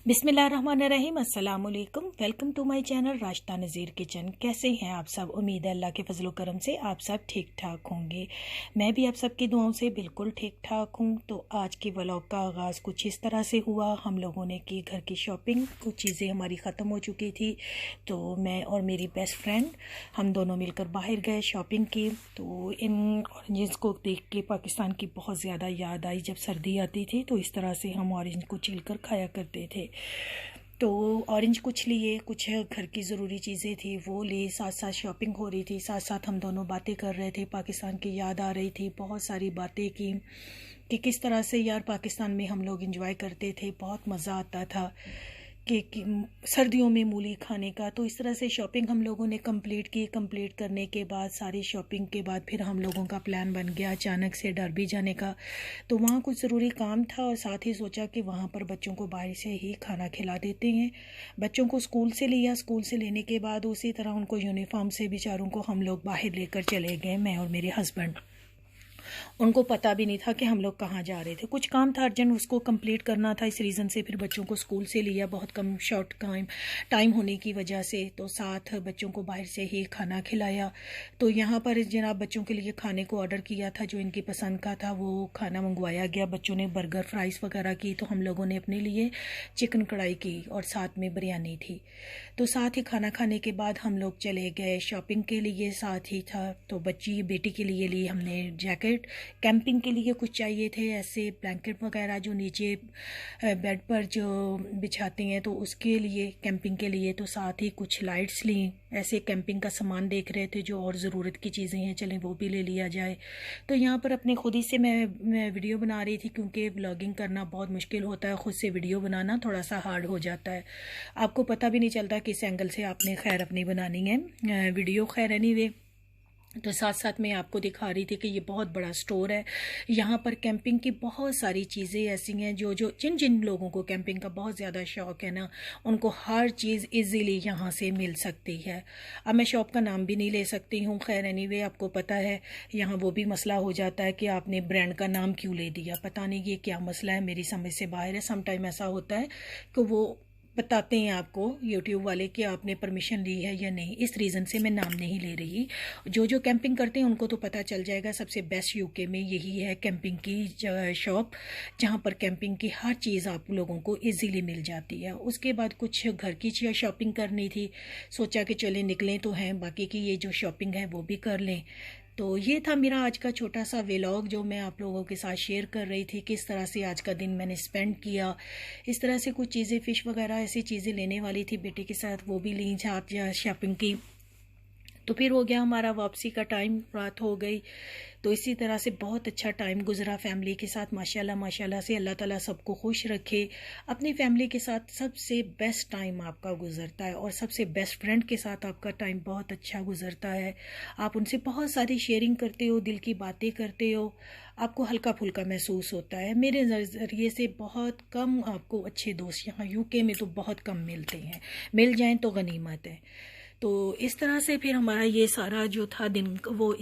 बिस्मिल्लाह रहमान रहीम। अस्सलाम वालेकुम। Welcome to my channel Rashida Nazir kitchen. कैसे हैं आप सब? उम्मीद है अल्लाह के फजल करम से आप सब ठीक ठाक होंगे। मैं भी आप सब की दुआओं से बिल्कुल ठीक ठाक हूँ। तो आज के व्लॉग का आगाज़ कुछ इस तरह से हुआ। हम लोगों ने की घर की शॉपिंग, कुछ चीज़ें हमारी ख़त्म हो चुकी थी, तो मैं और मेरी बेस्ट फ्रेंड हम दोनों मिलकर बाहर गए, शॉपिंग की। तो इन ऑरेंजेस को देख के पाकिस्तान की बहुत ज़्यादा याद आई। जब सर्दी आती थी तो इस तरह से हम ऑरेंज को छील कर खाया करते थे। तो ऑरेंज कुछ लिए, कुछ घर की ज़रूरी चीज़ें थी वो ली, साथ साथ शॉपिंग हो रही थी, साथ साथ हम दोनों बातें कर रहे थे। पाकिस्तान की याद आ रही थी, बहुत सारी बातें की कि किस तरह से यार पाकिस्तान में हम लोग एंजॉय करते थे, बहुत मज़ा आता था कि सर्दियों में मूली खाने का। तो इस तरह से शॉपिंग हम लोगों ने कंप्लीट की। कंप्लीट करने के बाद, सारी शॉपिंग के बाद फिर हम लोगों का प्लान बन गया अचानक से डरबी जाने का। तो वहाँ कुछ ज़रूरी काम था और साथ ही सोचा कि वहाँ पर बच्चों को बाहर से ही खाना खिला देते हैं। बच्चों को स्कूल से लिया, स्कूल से लेने के बाद उसी तरह उनको यूनिफॉर्म से बेचारों को हम लोग बाहर लेकर चले गए, मैं और मेरे हस्बैंड। उनको पता भी नहीं था कि हम लोग कहाँ जा रहे थे। कुछ काम था अर्जेंट, उसको कंप्लीट करना था, इस रीज़न से फिर बच्चों को स्कूल से लिया, बहुत कम शॉर्ट टाइम होने की वजह से। तो साथ बच्चों को बाहर से ही खाना खिलाया। तो यहाँ पर जनाब बच्चों के लिए खाने को ऑर्डर किया था, जो इनकी पसंद का था वो खाना मंगवाया गया। बच्चों ने बर्गर फ्राइज़ वगैरह की, तो हम लोगों ने अपने लिए चिकन कढ़ाई की और साथ में बिरयानी थी। तो साथ ही खाना खाने के बाद हम लोग चले गए शॉपिंग के लिए, साथ ही था। तो बेटी के लिए ली हमने जैकेट, कैंपिंग के लिए कुछ चाहिए थे ऐसे ब्लैंकेट वगैरह जो नीचे बेड पर जो बिछाते हैं, तो उसके लिए कैंपिंग के लिए। तो साथ ही कुछ लाइट्स ली, ऐसे कैंपिंग का सामान देख रहे थे जो और ज़रूरत की चीज़ें हैं, चलें वो भी ले लिया जाए। तो यहाँ पर अपने खुद ही से मैं वीडियो बना रही थी, क्योंकि व्लॉगिंग करना बहुत मुश्किल होता है, ख़ुद से वीडियो बनाना थोड़ा सा हार्ड हो जाता है। आपको पता भी नहीं चलता किस एंगल से आपने खैर अपनी बनानी है वीडियो। खैर एनीवे, तो साथ साथ मैं आपको दिखा रही थी कि ये बहुत बड़ा स्टोर है। यहाँ पर कैंपिंग की बहुत सारी चीज़ें ऐसी हैं जो जिन जिन लोगों को कैंपिंग का बहुत ज़्यादा शौक़ है ना, उनको हर चीज़ इजीली यहाँ से मिल सकती है। अब मैं शॉप का नाम भी नहीं ले सकती हूँ। खैर एनीवे, आपको पता है यहाँ वो भी मसला हो जाता है कि आपने ब्रांड का नाम क्यों ले दिया, पता नहीं ये क्या मसला है, मेरी समझ से बाहर है। सम टाइम ऐसा होता है कि वो बताते हैं आपको यूट्यूब वाले कि आपने परमिशन ली है या नहीं, इस रीज़न से मैं नाम नहीं ले रही। जो कैंपिंग करते हैं उनको तो पता चल जाएगा। सबसे बेस्ट यूके में यही है कैंपिंग की शॉप, जहां पर कैंपिंग की हर चीज़ आप लोगों को इजीली मिल जाती है। उसके बाद कुछ घर की शॉपिंग करनी थी, सोचा कि चले निकलें तो हैं, बाकी की ये जो शॉपिंग है वो भी कर लें। तो ये था मेरा आज का छोटा सा व्लॉग जो मैं आप लोगों के साथ शेयर कर रही थी, किस तरह से आज का दिन मैंने स्पेंड किया। इस तरह से कुछ चीज़ें, फ़िश वगैरह ऐसी चीज़ें लेने वाली थी बेटे के साथ, वो भी ली साथ शॉपिंग की। तो फिर हो गया हमारा वापसी का टाइम, रात हो गई। तो इसी तरह से बहुत अच्छा टाइम गुजरा फैमिली के साथ। माशाल्लाह माशाल्लाह से अल्लाह ताला सबको खुश रखे। अपनी फैमिली के साथ सबसे बेस्ट टाइम आपका गुजरता है और सबसे बेस्ट फ्रेंड के साथ आपका टाइम बहुत अच्छा गुजरता है। आप उनसे बहुत सारी शेयरिंग करते हो, दिल की बातें करते हो, आपको हल्का फुल्का महसूस होता है। मेरे नज़रिए से बहुत कम आपको अच्छे दोस्त यहाँ यूके में तो बहुत कम मिलते हैं, मिल जाएं तो गनीमत है। तो इस तरह से फिर हमारा ये सारा जो था दिन वो